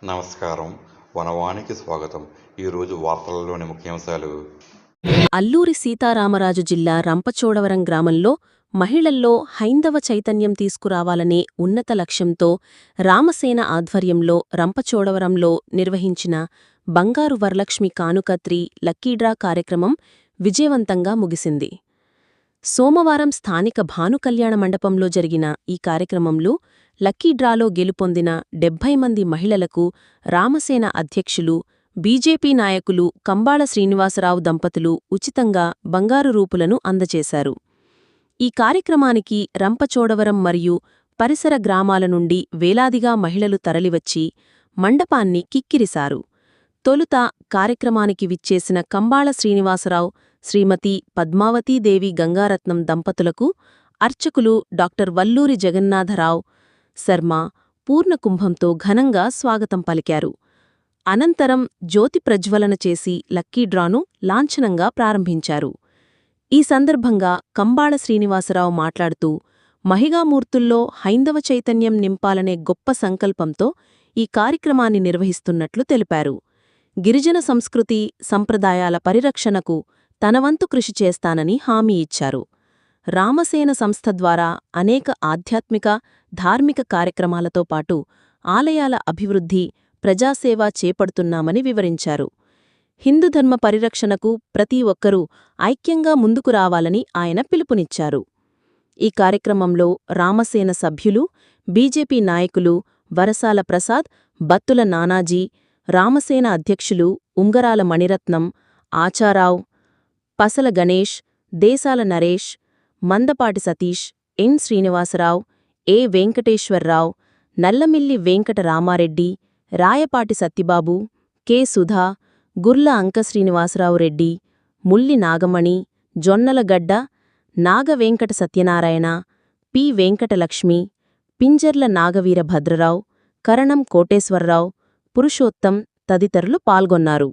నమస్కారం. వనవానికి స్వాగతం. ఈరోజు వార్తలలోని ముఖ్యాంశాలు. అల్లూరి సీతారామరాజు జిల్లా రంపచోడవరం గ్రామంలో మహిళల్లో హైందవ చైతన్యం తీసుకురావాలనే ఉన్నత లక్ష్యంతో రామసేన ఆధ్వర్యంలో రంపచోడవరంలో నిర్వహించిన బంగారు వరలక్ష్మి కానుక 3 లక్కీడ్రా కార్యక్రమం విజయవంతంగా ముగిసింది. సోమవారం స్థానిక భానుకల్యాణ మండపంలో జరిగిన ఈ కార్యక్రమంలో లక్కీడ్రాలో గెలుపొందిన 70 మంది మహిళలకు రామసేన అధ్యక్షులు, బీజేపీ నాయకులు కంబాళ శ్రీనివాసరావు దంపతులు ఉచితంగా బంగారు రూపులను అందజేశారు. ఈ కార్యక్రమానికి రంపచోడవరం మరియు పరిసర గ్రామాల నుండి వేలాదిగా మహిళలు తరలివచ్చి మండపాన్ని కిక్కిరిశారు. తొలుత కార్యక్రమానికి విచ్చేసిన కంబాళ శ్రీనివాసరావు, శ్రీమతి పద్మావతీదేవి గంగారత్నం దంపతులకు అర్చకులు డాక్టర్ వల్లూరి జగన్నాథరావు శర్మ పూర్ణకుంభంతో ఘనంగా స్వాగతం పలికారు. అనంతరం జ్యోతి ప్రజ్వలన చేసి లక్కీడ్రాను లాంఛనంగా ప్రారంభించారు. ఈ సందర్భంగా కంబాళ శ్రీనివాసరావు మాట్లాడుతూ, మహిళామూర్తుల్లో హైందవ చైతన్యం నింపాలనే గొప్ప సంకల్పంతో ఈ కార్యక్రమాన్ని నిర్వహిస్తున్నట్లు తెలిపారు. గిరిజన సంస్కృతి, సంప్రదాయాల పరిరక్షణకు తనవంతు కృషి చేస్తానని హామీ ఇచ్చారు. రామసేన సంస్థ ద్వారా అనేక ఆధ్యాత్మిక, ధార్మిక కార్యక్రమాలతో పాటు ఆలయాల అభివృద్ధి, ప్రజాసేవ చేపడుతున్నామని వివరించారు. హిందూధర్మ పరిరక్షణకు ప్రతి ఒక్కరూ ఐక్యంగా ముందుకు రావాలని ఆయన పిలుపునిచ్చారు. ఈ కార్యక్రమంలో రామసేన సభ్యులు, బీజేపీ నాయకులు వరసాల ప్రసాద్, బత్తుల నానాజీ, రామసేన అధ్యక్షులు ఉంగరాల మణిరత్నం, ఆచారావు, పసల గణేష్, దేశాల నరేష్, మందపాటి సతీష్, ఎన్ శ్రీనివాసరావు, ఏ వెంకటేశ్వర్రావు, నల్లమిల్లి వెంకట రామారెడ్డి, రాయపాటి సత్తిబాబు, కె సుధా, గుర్ల అంకశ్రీనివాసరావు రెడ్డి, ముల్లి నాగమణి, జొన్నలగడ్డ, నాగవెంకట సత్యనారాయణ, పి వెంకటలక్ష్మి, పింజర్ల నాగవీర భద్రరావు, కరణం కోటేశ్వరరావు, పురుషోత్తం తదితరులు పాల్గొన్నారు.